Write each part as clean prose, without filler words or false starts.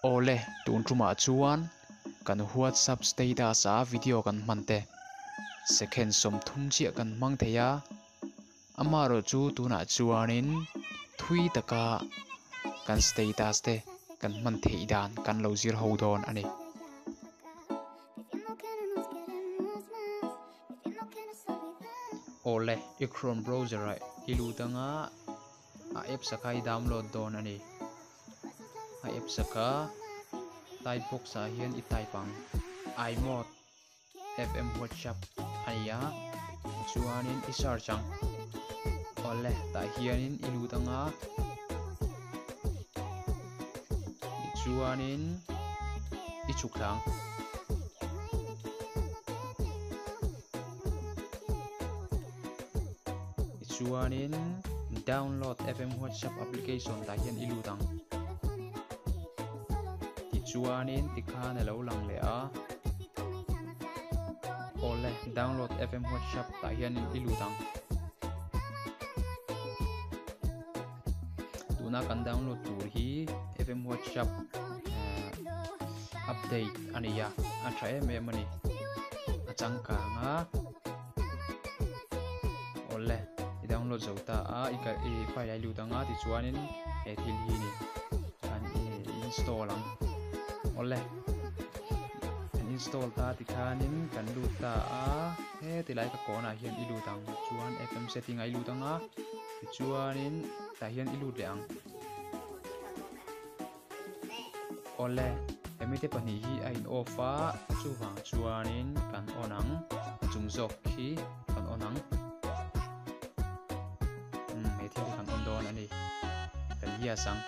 ole tun tuma chuan kan WhatsApp status a video kan mante second som thum chia kan mang theya amaro chu tuna chuanin thui taka kan status te kan man thei dan kan lo zir ho don ani ole i Chrome browser ai ilu tanga a app sakai download don ani a app saka type box a hian i typang imode fm WhatsApp ania chuanin i searchang ole ta hianin ilu tanga chuanin i chuklang chuanin download fm WhatsApp application ta hian ilu tang chuanin tikha na lo lang le a ole download fm WhatsApp ta hian ilu tang tuna kan download tur hi fm WhatsApp update ania atra em ani achang ka nga ole i download zauta a i file ai lu tanga ti chuanin e thil hi ni kan install ang ole kan install ta ti khanin kan lu ta a he ti lai ka kona hian i lu tang chuan fm setting ai lu tanga ti chuanin ta hian i lu le ang ole emite pani hi a in off a chuwang chuanin kan onang chungzok hi kan onang me thil kan on don ani kan hi sang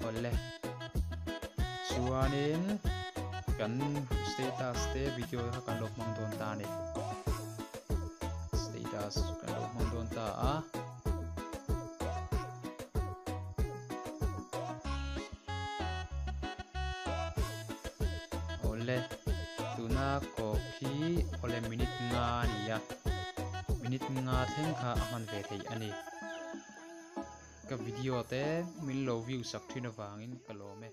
ole chuanin kan status te video ha kan lok mang don ta ni status kan lok mang don ta a ole tuna ko khi ole minute nga niya minute nga theng kha aman ve thei ani ka video te min lo view sak thina wangin kalome